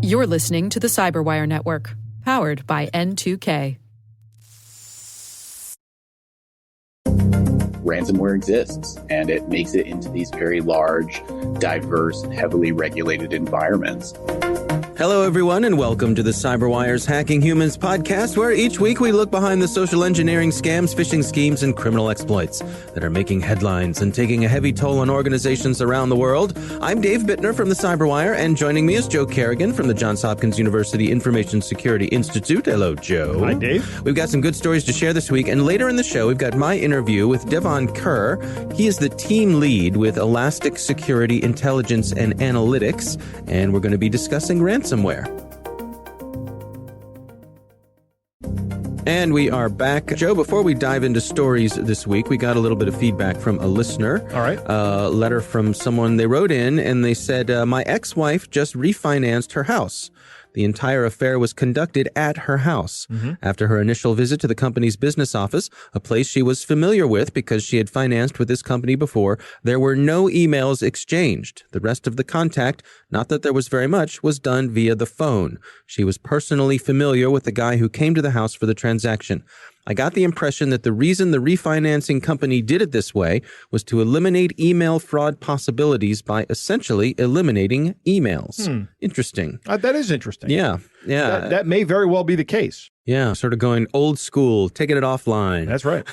You're listening to the Cyberwire Network, powered by N2K. Ransomware exists, and it makes it into these very large, diverse, heavily regulated environments. Hello, everyone, and welcome to the CyberWire's Hacking Humans podcast, where each week we look behind the social engineering scams, phishing schemes, and criminal exploits that are making headlines and taking a heavy toll on organizations around the world. I'm Dave Bittner from the CyberWire, and joining me is Joe Kerrigan from the Johns Hopkins University Information Security Institute. Hello, Joe. Hi, Dave. We've got some good stories to share this week, and later in the show, we've got my interview with Devon Kerr. He is the team lead with Elastic Security Intelligence and Analytics, and we're going to be discussing ransomware. And we are back. Joe, before we dive into stories this week, we got a little bit of feedback from a listener. All right. A letter from someone. They wrote in and they said, my ex-wife just refinanced her house. The entire affair was conducted at her house. After her initial visit to the company's business office, a place she was familiar with because she had financed with this company before, there were no emails exchanged. The rest of the contact, not that there was very much, was done via the phone. She was personally familiar with the guy who came to the house for the transaction. I got the impression that the reason the refinancing company did it this way was to eliminate email fraud possibilities by essentially eliminating emails. Interesting. That is interesting. Yeah. That may very well be the case. Yeah, sort of going old school, taking it offline. That's right.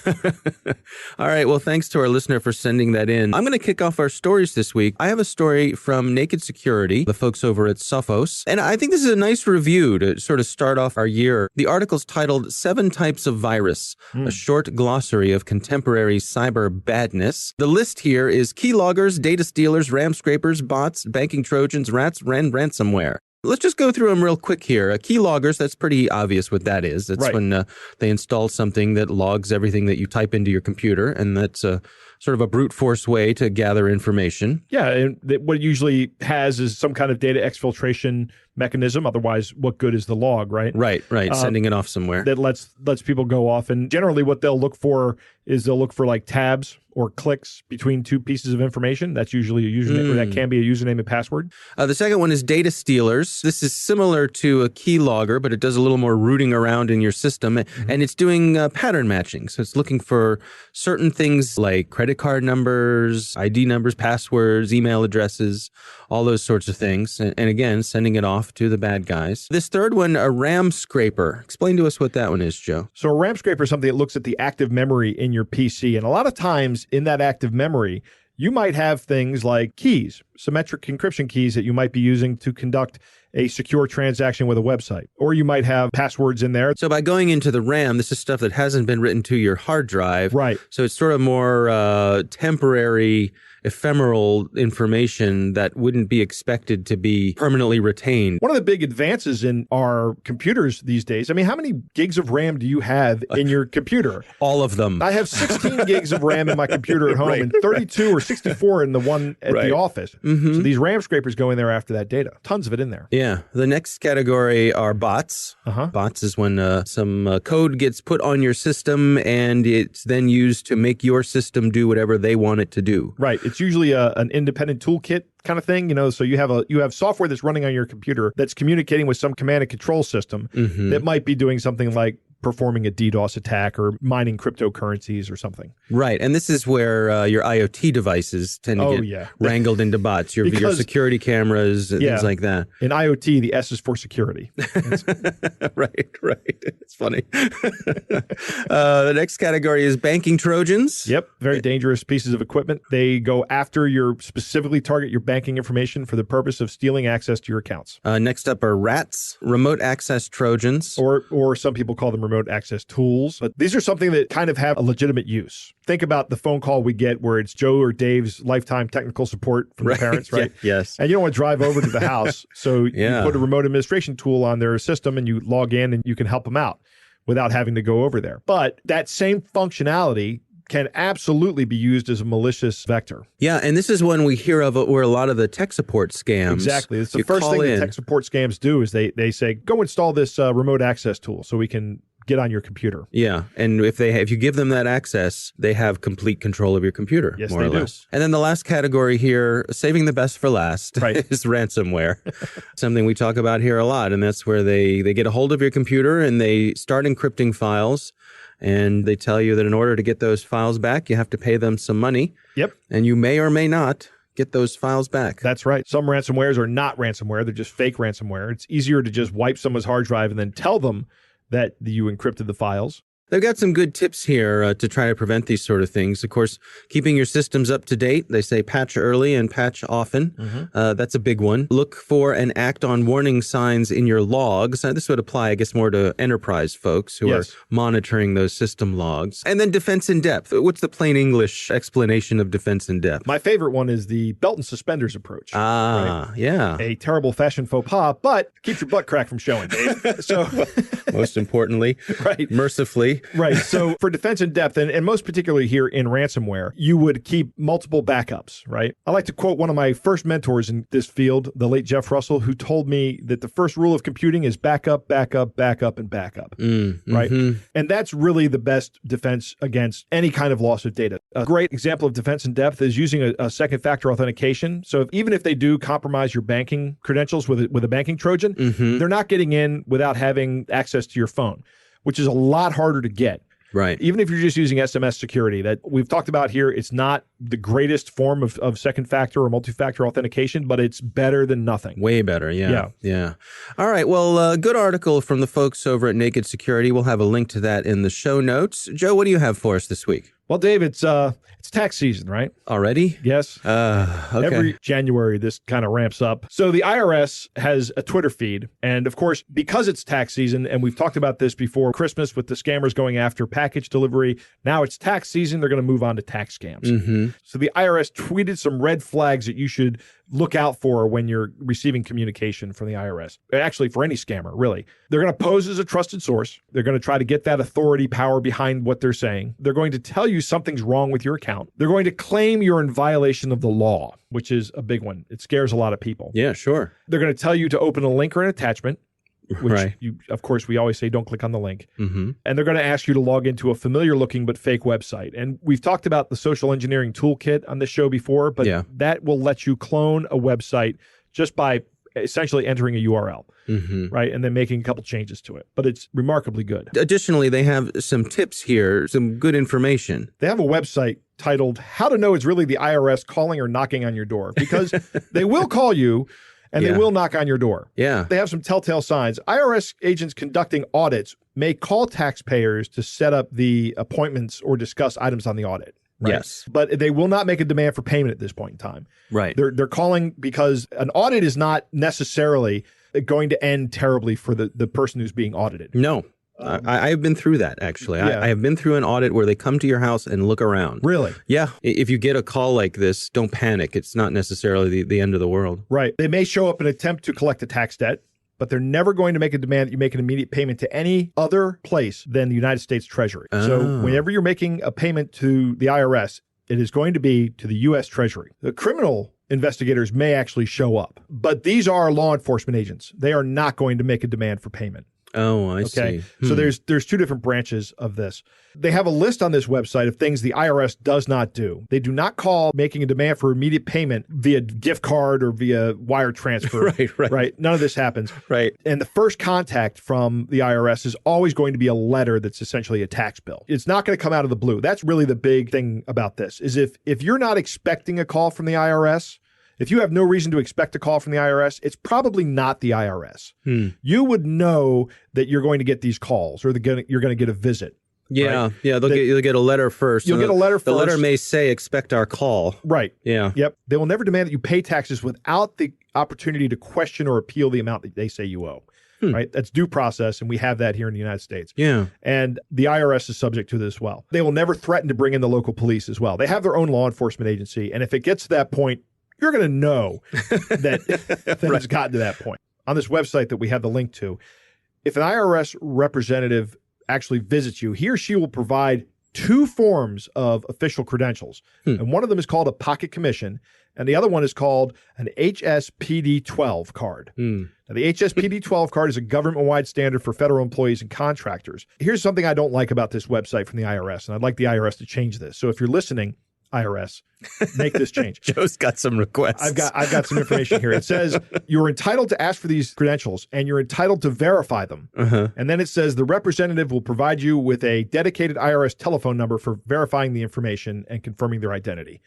All right, well, thanks to our listener for sending that in. I'm going to kick off our stories this week. I have a story from Naked Security, the folks over at Sophos, and I think this is a nice review to sort of start off our year. The article's titled 7 Types of Virus, a short glossary of contemporary cyber badness. The list here is keyloggers, data stealers, RAM scrapers, bots, banking trojans, rats, and ransomware. Let's just go through them real quick here. Keyloggers, that's pretty obvious what that is. That's right. When they install something that logs everything that you type into your computer, and that's sort of a brute force way to gather information. Yeah, and what it usually has is some kind of data exfiltration mechanism. Otherwise, what good is the log, right? Right. Sending it off somewhere. That lets people go off. And generally what they'll look for is like tabs or clicks between two pieces of information. That's usually a username, or that can be a username and password. The second one is data stealers. This is similar to a keylogger, but it does a little more rooting around in your system, and it's doing pattern matching. So it's looking for certain things like credit card numbers, ID numbers, passwords, email addresses, all those sorts of things. And again, sending it off to the bad guys. This third one, a RAM scraper. Explain to us what that one is, Joe. So a RAM scraper is something that looks at the active memory in your PC. And a lot of times in that active memory, you might have things like keys, symmetric encryption keys that you might be using to conduct a secure transaction with a website. Or you might have passwords in there. So by going into the RAM, this is stuff that hasn't been written to your hard drive. Right. So it's sort of more temporary, ephemeral information that wouldn't be expected to be permanently retained. One of the big advances in our computers these days, I mean, how many gigs of RAM do you have in your computer? All of them. I have 16 gigs of RAM in my computer at home and 32 or 64 in the one at the office. So these RAM scrapers go in there after that data. Tons of it in there. Yeah. The next category are bots. Bots is when some code gets put on your system and it's then used to make your system do whatever they want it to do. Right. It's usually an independent toolkit kind of thing, so you have software that's running on your computer that's communicating with some command and control system that might be doing something like performing a DDoS attack or mining cryptocurrencies or something. Right. And this is where your IoT devices tend to get wrangled into bots, your security cameras and things like that. In IoT, the S is for security. Right. It's funny. The next category is banking trojans. Yep. Very dangerous pieces of equipment. They go after specifically target your banking information for the purpose of stealing access to your accounts. Next up are rats, remote access trojans. Or some people call them remote access tools. But these are something that kind of have a legitimate use. Think about the phone call we get where it's Joe or Dave's lifetime technical support from the parents, right? Yes. And you don't want to drive over to the house. So you put a remote administration tool on their system and you log in and you can help them out without having to go over there. But that same functionality can absolutely be used as a malicious vector. Yeah, and this is one we hear of where a lot of the tech support scams. Exactly. It's the first thing that tech support scams do is they say, go install this remote access tool so we can get on your computer. Yeah, and if you give them that access, they have complete control of your computer, Yes, more or they do. less. And then the last category here, saving the best for last, Right. is ransomware. Something we talk about here a lot, and that's where they get a hold of your computer and they start encrypting files, and they tell you that in order to get those files back, you have to pay them some money. Yep. And you may or may not get those files back. That's right. Some ransomwares are not ransomware. They're just fake ransomware. It's easier to just wipe someone's hard drive and then tell them that you encrypted the files. They've got some good tips here to try to prevent these sort of things. Of course, keeping your systems up to date. They say patch early and patch often. That's a big one. Look for and act on warning signs in your logs. This would apply, I guess, more to enterprise folks who are monitoring those system logs. And then defense in depth. What's the plain English explanation of defense in depth? My favorite one is the belt and suspenders approach. Yeah. A terrible fashion faux pas, but keeps your butt crack from showing, Dave. So, most importantly, right. Mercifully. Right. So for defense in depth, and most particularly here in ransomware, you would keep multiple backups, right? I like to quote one of my first mentors in this field, the late Jeff Russell, who told me that the first rule of computing is backup, backup, backup, and backup, right? And that's really the best defense against any kind of loss of data. A great example of defense in depth is using a second factor authentication. So even if they do compromise your banking credentials with a banking Trojan, they're not getting in without having access to your phone, which is a lot harder to get. Right. Even if you're just using SMS security that we've talked about here, it's not the greatest form of second factor or multi-factor authentication, but it's better than nothing. Way better. Yeah. All right. Well, good article from the folks over at Naked Security. We'll have a link to that in the show notes. Joe, what do you have for us this week? Well, Dave, it's tax season, right? Already? Yes. Okay. Every January, this kind of ramps up. So the IRS has a Twitter feed. And of course, because it's tax season, and we've talked about this before, Christmas with the scammers going after package delivery. Now it's tax season. They're going to move on to tax scams. So the IRS tweeted some red flags that you should look out for when you're receiving communication from the IRS. Actually, for any scammer, really. They're going to pose as a trusted source. They're going to try to get that authority power behind what they're saying. They're going to tell you something's wrong with your account. They're going to claim you're in violation of the law, which is a big one. It scares a lot of people. Yeah, sure. They're going to tell you to open a link or an attachment, which Right. of course, we always say don't click on the link. And they're going to ask you to log into a familiar looking but fake website. And we've talked about the social engineering toolkit on this show before, but that will let you clone a website just by essentially entering a URL, right? And then making a couple changes to it. But it's remarkably good. Additionally, they have some tips here, some good information. They have a website titled How to Know It's Really the IRS Calling or Knocking on Your Door, because they will call you and they will knock on your door. Yeah. They have some telltale signs. IRS agents conducting audits may call taxpayers to set up the appointments or discuss items on the audit. Right? Yes. But they will not make a demand for payment at this point in time. Right. They're calling because an audit is not necessarily going to end terribly for the person who's being audited. No. I have been through that, actually. Yeah. I have been through an audit where they come to your house and look around. Really? Yeah. If you get a call like this, don't panic. It's not necessarily the end of the world. Right. They may show up and attempt to collect a tax debt, but they're never going to make a demand that you make an immediate payment to any other place than the United States Treasury. So whenever you're making a payment to the IRS, it is going to be to the U.S. Treasury. The criminal investigators may actually show up, but these are law enforcement agents. They are not going to make a demand for payment. Oh, I see. So there's two different branches of this. They have a list on this website of things the IRS does not do. They do not call making a demand for immediate payment via gift card or via wire transfer. Right. None of this happens. Right. And the first contact from the IRS is always going to be a letter that's essentially a tax bill. It's not going to come out of the blue. That's really the big thing about this, is if you're not expecting a call from the IRS, if you have no reason to expect a call from the IRS, it's probably not the IRS. You would know that you're going to get these calls or you're going to get a visit. Yeah. Right? Yeah. You'll get a letter first. You'll get a letter first. The letter may say, expect our call. Right. Yeah. Yep. They will never demand that you pay taxes without the opportunity to question or appeal the amount that they say you owe. Right. That's due process. And we have that here in the United States. Yeah. And the IRS is subject to this as well. They will never threaten to bring in the local police as well. They have their own law enforcement agency. And if it gets to that point, you're going to know that it's gotten to that point. On this website that we have the link to, if an IRS representative actually visits you, he or she will provide two forms of official credentials. And one of them is called a pocket commission, and the other one is called an HSPD-12 card. Now, the HSPD-12 card is a government-wide standard for federal employees and contractors. Here's something I don't like about this website from the IRS, and I'd like the IRS to change this. So if you're listening, IRS, make this change. Joe's got some requests. I've got some information here. It says you're entitled to ask for these credentials and you're entitled to verify them. And then it says the representative will provide you with a dedicated IRS telephone number for verifying the information and confirming their identity.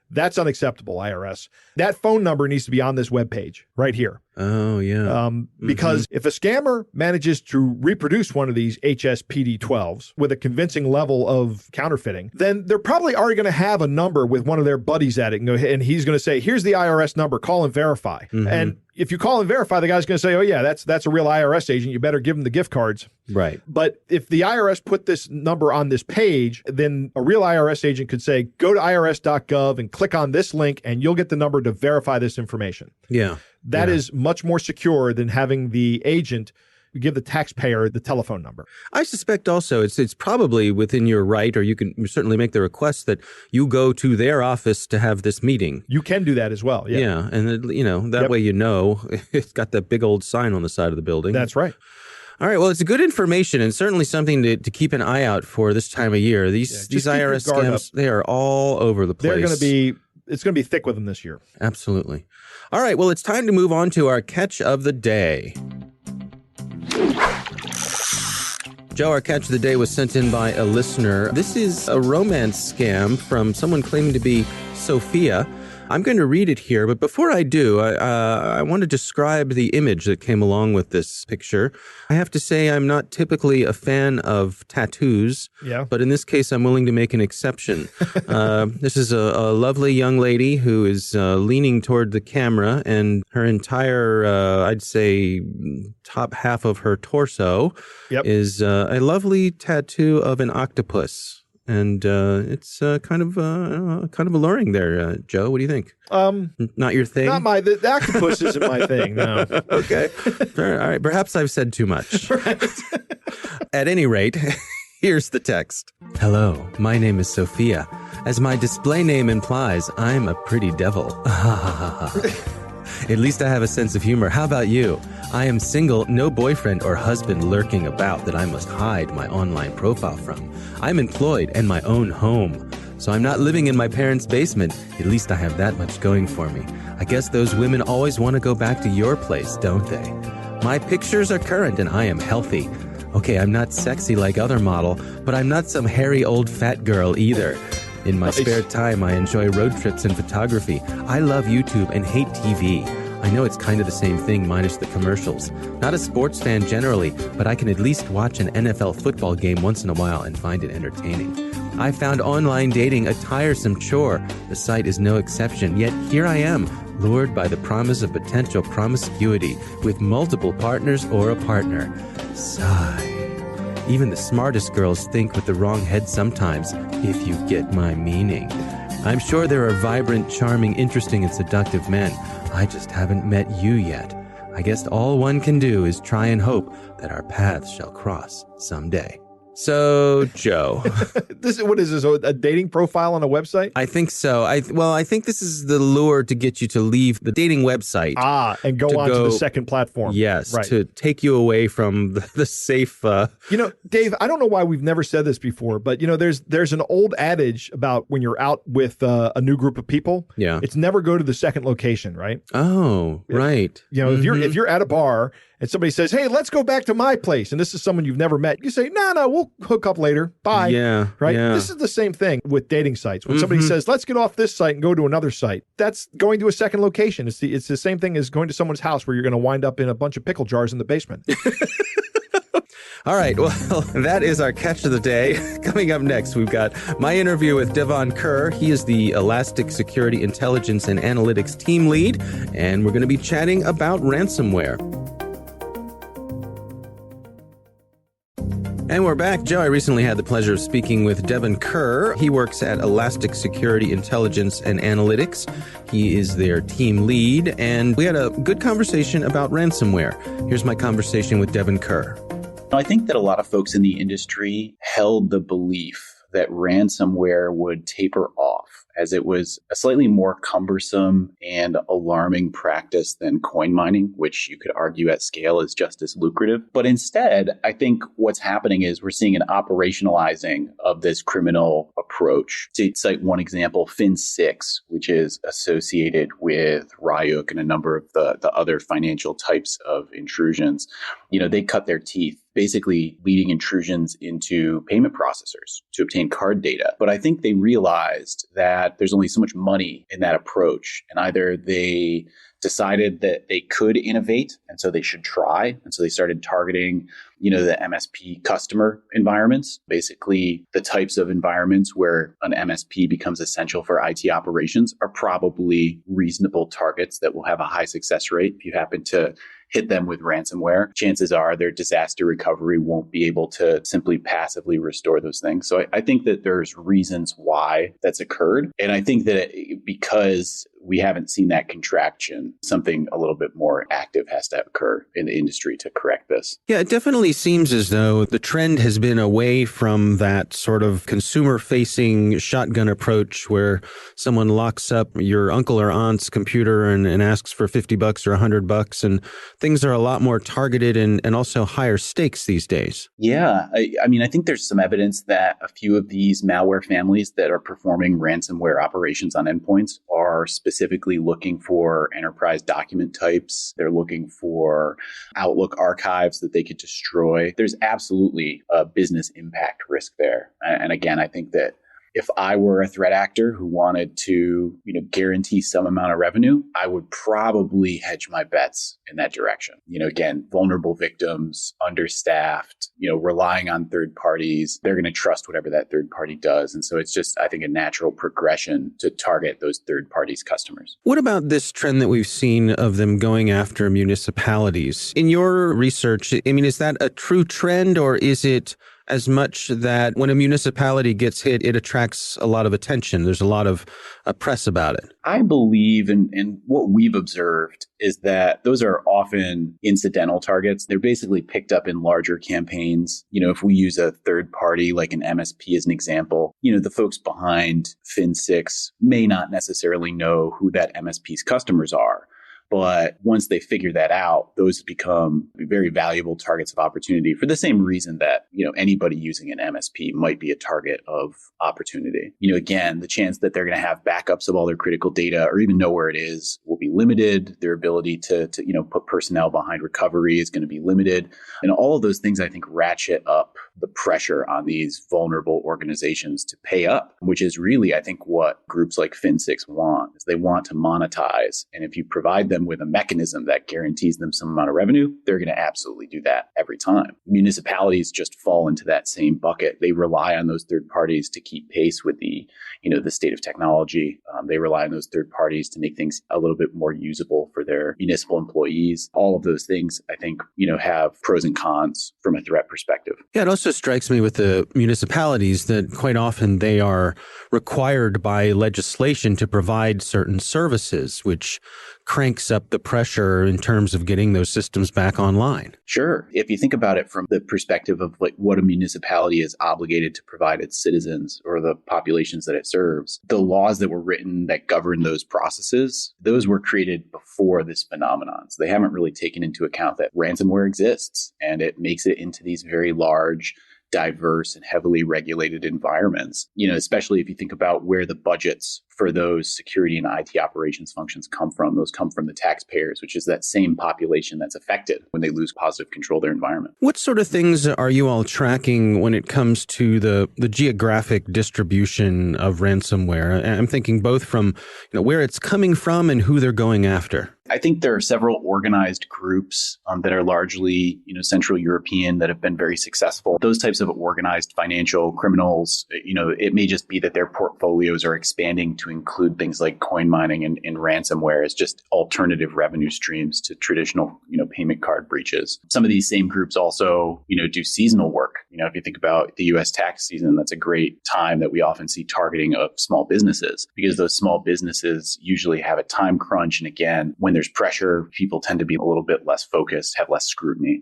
That's unacceptable, IRS. That phone number needs to be on this webpage right here. Oh, yeah. Because if a scammer manages to reproduce one of these HSPD-12s with a convincing level of counterfeiting, then they're probably already going to have a number with one of their buddies at it, and he's going to say, here's the IRS number, call and verify. And if you call and verify, the guy's going to say, oh, yeah, that's a real IRS agent. You better give him the gift cards. Right. But if the IRS put this number on this page, then a real IRS agent could say, go to irs.gov and click on this link, and you'll get the number to verify this information. Yeah. That is much more secure than having the agent give the taxpayer the telephone number. I suspect also it's probably within your right, or you can certainly make the request that you go to their office to have this meeting. You can do that as well. Yeah. And that way it's got that big old sign on the side of the building. That's right. All right. Well, it's good information and certainly something to keep an eye out for this time of year. These IRS scams, they are all over the place. It's going to be thick with them this year. Absolutely. All right. Well, it's time to move on to our catch of the day. Joe, our catch of the day was sent in by a listener. This is a romance scam from someone claiming to be Sofia. I'm going to read it here, but before I do, I want to describe the image that came along with this picture. I have to say I'm not typically a fan of tattoos, but in this case, I'm willing to make an exception. This is a lovely young lady who is leaning toward the camera, and her entire, I'd say, top half of her torso is a lovely tattoo of an octopus. And it's kind of alluring there, Joe. What do you think? Not your thing? The octopus isn't my thing, no. Okay. All right. Perhaps I've said too much. Right. At any rate, here's the text. Hello, my name is Sofia. As my display name implies, I'm a pretty devil. At least I have a sense of humor. How about you? I am single, no boyfriend or husband lurking about that I must hide my online profile from. I'm employed and my own home. So I'm not living in my parents' basement. At least I have that much going for me. I guess those women always want to go back to your place, don't they? My pictures are current and I am healthy. Okay, I'm not sexy like other model, but I'm not some hairy old fat girl either. In my spare time, I enjoy road trips and photography. I love YouTube and hate TV. I know it's kind of the same thing minus the commercials. Not a sports fan generally, but I can at least watch an NFL football game once in a while and find it entertaining. I found online dating a tiresome chore. The site is no exception, yet here I am, lured by the promise of potential promiscuity with multiple partners or a partner. Sigh. Even the smartest girls think with the wrong head sometimes, if you get my meaning. I'm sure there are vibrant, charming, interesting, and seductive men. I just haven't met you yet. I guess all one can do is try and hope that our paths shall cross someday. So, Joe. What is this, a dating profile on a website? I think so. I think this is the lure to get you to leave the dating website. And go on to the second platform. Yes, right. To take you away from the safe... Dave, I don't know why we've never said this before, but, there's an old adage about when you're out with a new group of people. Yeah. It's never go to the second location, right? Oh, right. If you're at a bar and somebody says, hey, let's go back to my place, and this is someone you've never met, you say, no, we'll hook up later. Bye. Yeah. Right? Yeah. This is the same thing with dating sites. When somebody says, let's get off this site and go to another site, that's going to a second location. It's the same thing as going to someone's house where you're going to wind up in a bunch of pickle jars in the basement. All right. Well, that is our catch of the day. Coming up next, we've got my interview with Devon Kerr. He is the Elastic Security Intelligence and Analytics team lead, and we're going to be chatting about ransomware. And we're back. Joe, I recently had the pleasure of speaking with Devon Kerr. He works at Elastic Security Intelligence and Analytics. He is their team lead, and we had a good conversation about ransomware. Here's my conversation with Devon Kerr. I think that a lot of folks in the industry held the belief that ransomware would taper off as it was a slightly more cumbersome and alarming practice than coin mining, which you could argue at scale is just as lucrative. But instead, I think what's happening is we're seeing an operationalizing of this criminal approach. To cite one example, Fin6, which is associated with Ryuk and a number of the other financial types of intrusions, they cut their teeth basically leading intrusions into payment processors to obtain card data. But I think they realized that there's only so much money in that approach. And either they decided that they could innovate, and so they should try. And so they started targeting, the MSP customer environments, basically the types of environments where an MSP becomes essential for IT operations are probably reasonable targets that will have a high success rate. If you happen to hit them with ransomware, chances are their disaster recovery won't be able to simply passively restore those things. So I think that there's reasons why that's occurred. And I think that because we haven't seen that contraction, something a little bit more active has to occur in the industry to correct this. Yeah, it definitely seems as though the trend has been away from that sort of consumer-facing shotgun approach where someone locks up your uncle or aunt's computer and asks for $50 or $100, and things are a lot more targeted and also higher stakes these days. Yeah, I think there's some evidence that a few of these malware families that are performing ransomware operations on endpoints are specifically looking for enterprise document types. They're looking for Outlook archives that they could destroy. There's absolutely a business impact risk there. And again, I think that if I were a threat actor who wanted to, guarantee some amount of revenue, I would probably hedge my bets in that direction. Again, vulnerable victims, understaffed, relying on third parties, they're going to trust whatever that third party does. And so it's just, I think, a natural progression to target those third parties' customers. What about this trend that we've seen of them going after municipalities? In your research, is that a true trend, or is it as much that when a municipality gets hit, it attracts a lot of attention? There's a lot of press about it. I believe in what we've observed is that those are often incidental targets. They're basically picked up in larger campaigns. If we use a third party like an MSP as an example, the folks behind Fin6 may not necessarily know who that MSP's customers are. But once they figure that out, those become very valuable targets of opportunity for the same reason that, anybody using an MSP might be a target of opportunity. Again, the chance that they're going to have backups of all their critical data or even know where it is will be limited. Their ability to put personnel behind recovery is going to be limited. And all of those things, I think, ratchet up the pressure on these vulnerable organizations to pay up, which is really, I think, what groups like Fin6 want, is they want to monetize. And if you provide them with a mechanism that guarantees them some amount of revenue, they're going to absolutely do that every time. Municipalities just fall into that same bucket. They rely on those third parties to keep pace with the state of technology. They rely on those third parties to make things a little bit more usable for their municipal employees. All of those things, I think, have pros and cons from a threat perspective. Yeah, it also strikes me with the municipalities that quite often they are required by legislation to provide certain services, which cranks up the pressure in terms of getting those systems back online. Sure. If you think about it from the perspective of what a municipality is obligated to provide its citizens or the populations that it serves, the laws that were written that govern those processes, those were created before this phenomenon. So they haven't really taken into account that ransomware exists and it makes it into these very large, diverse and heavily regulated environments, especially if you think about where the budgets for those security and IT operations functions come from. Those come from the taxpayers, which is that same population that's affected when they lose positive control of their environment. What sort of things are you all tracking when it comes to the geographic distribution of ransomware? I'm thinking both from where it's coming from and who they're going after. I think there are several organized groups that are largely, Central European that have been very successful. Those types of organized financial criminals, it may just be that their portfolios are expanding to include things like coin mining and ransomware as just alternative revenue streams to traditional, payment card breaches. Some of these same groups also, do seasonal work. If you think about the U.S. tax season, that's a great time that we often see targeting of small businesses because those small businesses usually have a time crunch. And again, when there's pressure, people tend to be a little bit less focused, have less scrutiny.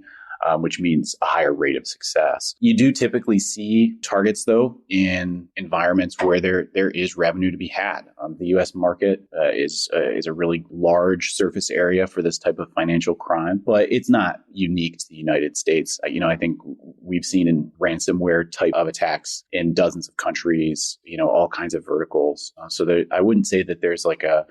which means a higher rate of success. You do typically see targets, though, in environments where there is revenue to be had. The U.S. market is a really large surface area for this type of financial crime, but it's not unique to the United States. I think we've seen in ransomware type of attacks in dozens of countries, all kinds of verticals. I wouldn't say that there's like a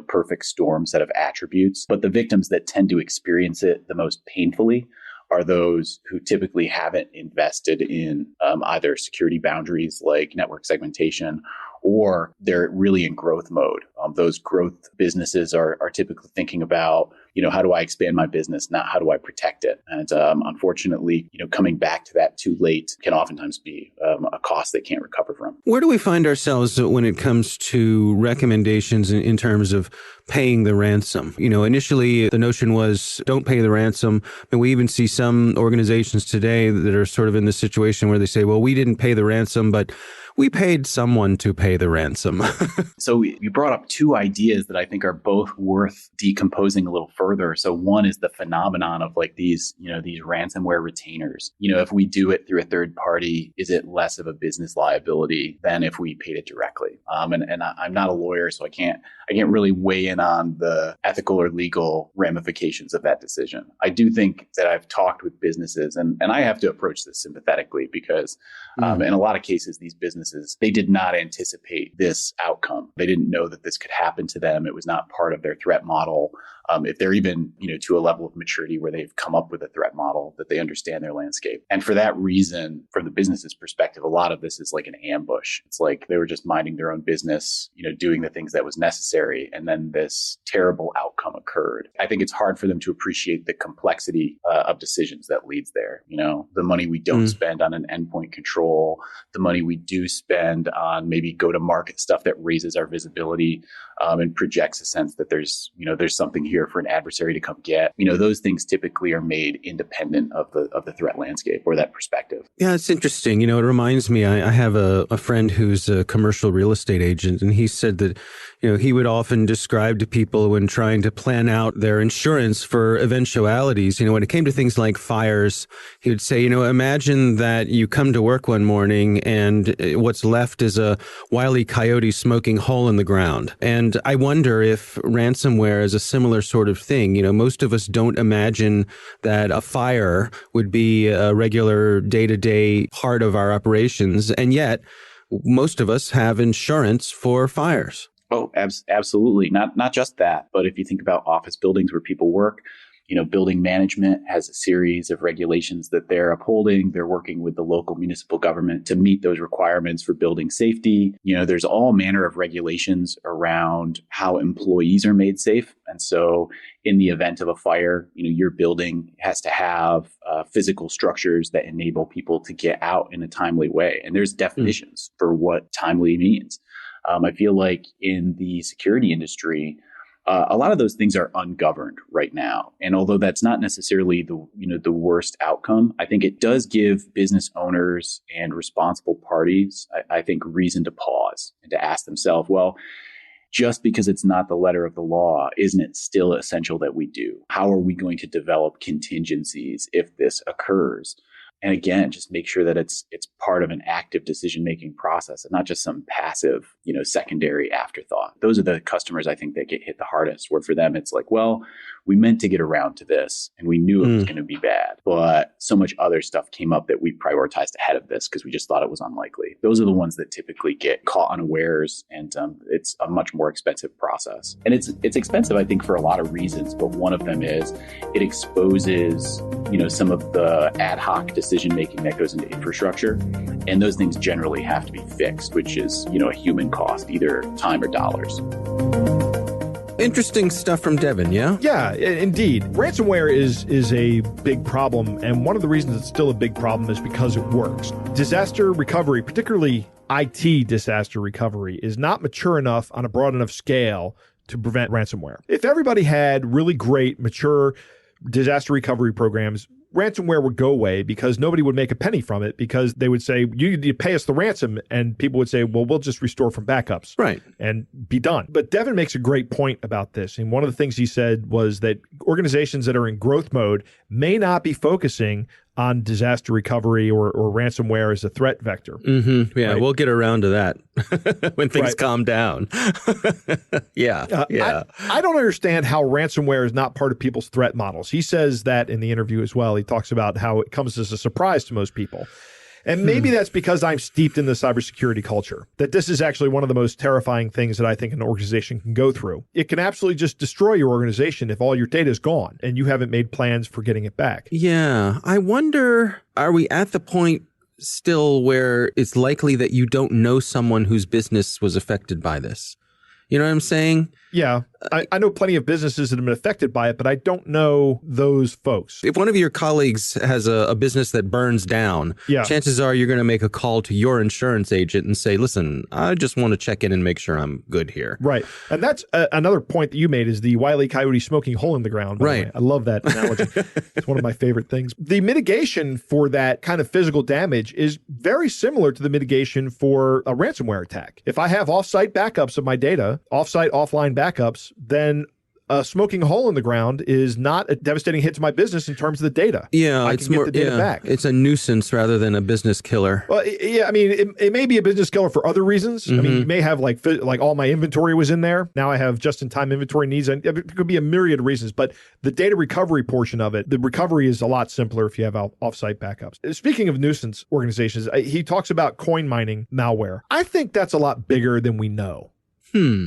perfect storm set of attributes, but the victims that tend to experience it the most painfully are those who typically haven't invested in either security boundaries like network segmentation, or they're really in growth mode. Those growth businesses are typically thinking about, how do I expand my business, not how do I protect it? And unfortunately, coming back to that too late can oftentimes be a cost they can't recover from. Where do we find ourselves when it comes to recommendations in terms of paying the ransom? Initially the notion was don't pay the ransom. And we even see some organizations today that are sort of in this situation where they say, well, we didn't pay the ransom, but we paid someone to pay the ransom. So you brought up two ideas that I think are both worth decomposing a little further. So one is the phenomenon of like these ransomware retainers. If we do it through a third party, is it less of a business liability than if we paid it directly? And I'm not a lawyer, so I can't really weigh in on the ethical or legal ramifications of that decision. I do think that I've talked with businesses, and I have to approach this sympathetically because in a lot of cases, these businesses, they did not anticipate this outcome. They didn't know that this could happen to them. It was not part of their threat model. If they're even, to a level of maturity where they've come up with a threat model, that they understand their landscape. And for that reason, from the business's perspective, a lot of this is like an ambush. It's like they were just minding their own business, doing the things that was necessary. And then this terrible outcome occurred. I think it's hard for them to appreciate the complexity of decisions that leads there. The money we don't spend on an endpoint control, the money we do spend on maybe go-to-market stuff that raises our visibility and projects a sense that there's something here for an adversary to come get. Those things typically are made independent of the threat landscape or that perspective. Yeah, it's interesting. It reminds me, I have a friend who's a commercial real estate agent, and he said that, he would often describe to people when trying to plan out their insurance for eventualities, when it came to things like fires, he would say, imagine that you come to work one morning and what's left is a Wile E. Coyote smoking hole in the ground. And I wonder if ransomware is a similar sort of thing. Most of us don't imagine that a fire would be a regular day-to-day part of our operations. And yet most of us have insurance for fires. Oh, absolutely. Not just that, but if you think about office buildings where people work, building management has a series of regulations that they're upholding. They're working with the local municipal government to meet those requirements for building safety. There's all manner of regulations around how employees are made safe. And so in the event of a fire, your building has to have physical structures that enable people to get out in a timely way. And there's definitions for what timely means. I feel like in the security industry, a lot of those things are ungoverned right now. And although that's not necessarily the worst outcome, I think it does give business owners and responsible parties, I think, reason to pause and to ask themselves, well, just because it's not the letter of the law, isn't it still essential that we do? How are we going to develop contingencies if this occurs? And again, just make sure that it's part of an active decision-making process and not just some passive, secondary afterthought. Those are the customers, I think, that get hit the hardest, where for them, it's like, well, we meant to get around to this and we knew it was going to be bad, but so much other stuff came up that we prioritized ahead of this because we just thought it was unlikely. Those are the ones that typically get caught unawares, and it's a much more expensive process. And it's expensive, I think, for a lot of reasons, but one of them is it exposes, some of the ad hoc decision-making that goes into infrastructure. And those things generally have to be fixed, which is, a human cost, either time or dollars. Interesting stuff from Devon, yeah? Yeah, indeed. Ransomware is a big problem, and one of the reasons it's still a big problem is because it works. Disaster recovery, particularly IT disaster recovery, is not mature enough on a broad enough scale to prevent ransomware. If everybody had really great, mature disaster recovery programs, ransomware would go away because nobody would make a penny from it, because they would say, you pay us the ransom, and people would say, well, we'll just restore from backups. Right. And be done. But Devon makes a great point about this. And one of the things he said was that organizations that are in growth mode may not be focusing on disaster recovery or ransomware as a threat vector. Mm-hmm. Yeah, right? We'll get around to that when things calm down. Yeah. I don't understand how ransomware is not part of people's threat models. He says that in the interview as well. He talks about how it comes as a surprise to most people. And maybe that's because I'm steeped in the cybersecurity culture, that this is actually one of the most terrifying things that I think an organization can go through. It can absolutely just destroy your organization if all your data is gone and you haven't made plans for getting it back. Yeah. I wonder, are we at the point still where it's likely that you don't know someone whose business was affected by this? You know what I'm saying? Yeah. I know plenty of businesses that have been affected by it, but I don't know those folks. If one of your colleagues has a business that burns down, chances are you're going to make a call to your insurance agent and say, listen, I just want to check in and make sure I'm good here. Right. And that's another point that you made, is the Wile E. Coyote smoking hole in the ground. Right. I love that analogy. It's one of my favorite things. The mitigation for that kind of physical damage is very similar to the mitigation for a ransomware attack. If I have offsite backups of my data, offsite, offline backups, then a smoking hole in the ground is not a devastating hit to my business in terms of the data. Yeah, I can get the data back. It's a nuisance rather than a business killer. Well, yeah, I mean, it may be a business killer for other reasons. Mm-hmm. I mean, you may have like all my inventory was in there. Now I have just-in-time inventory needs. And it could be a myriad of reasons, but the data recovery portion of it, the recovery is a lot simpler if you have offsite backups. Speaking of nuisance organizations, he talks about coin mining malware. I think that's a lot bigger than we know.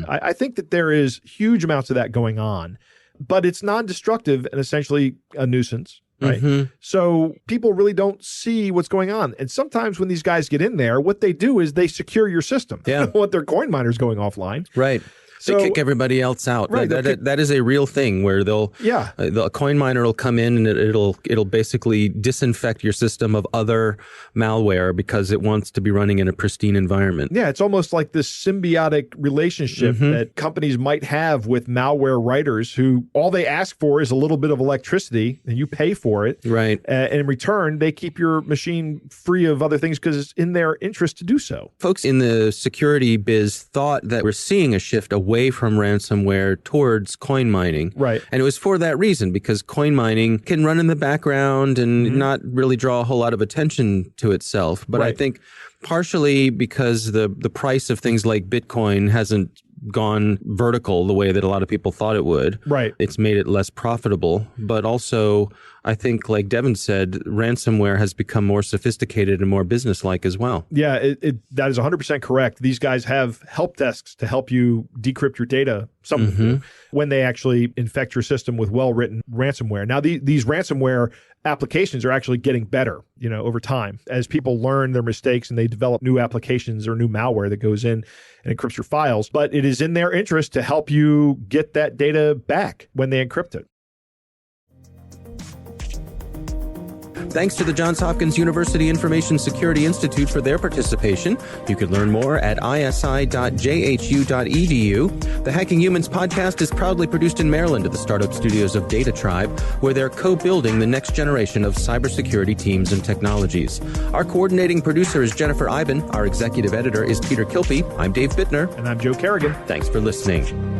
I think that there is huge amounts of that going on, but it's non-destructive and essentially a nuisance, right? Mm-hmm. So people really don't see what's going on. And sometimes when these guys get in there, what they do is they secure your system. Yeah. They don't want their coin miners going offline. Right. They kick everybody else out. Right, that is a real thing where a coin miner will come in and it'll basically disinfect your system of other malware because it wants to be running in a pristine environment. Yeah, it's almost like this symbiotic relationship that companies might have with malware writers who all they ask for is a little bit of electricity and you pay for it. Right. And in return, they keep your machine free of other things because it's in their interest to do so. Folks in the security biz thought that we're seeing a shift away from ransomware towards coin mining. Right. And it was for that reason, because coin mining can run in the background and not really draw a whole lot of attention to itself. But I think partially because the price of things like Bitcoin hasn't gone vertical the way that a lot of people thought it would. Right. It's made it less profitable. But also, I think, like Devon said, ransomware has become more sophisticated and more business-like as well. Yeah, that is 100% correct. These guys have help desks to help you decrypt your data, some of them do, when they actually infect your system with well-written ransomware. Now, these ransomware applications are actually getting better, over time as people learn their mistakes and they develop new applications or new malware that goes in and encrypts your files. But it is in their interest to help you get that data back when they encrypt it. Thanks to the Johns Hopkins University Information Security Institute for their participation. You can learn more at isi.jhu.edu. The Hacking Humans podcast is proudly produced in Maryland at the startup studios of Data Tribe, where they're co-building the next generation of cybersecurity teams and technologies. Our coordinating producer is Jennifer Iben. Our executive editor is Peter Kilpie. I'm Dave Bittner. And I'm Joe Kerrigan. Thanks for listening.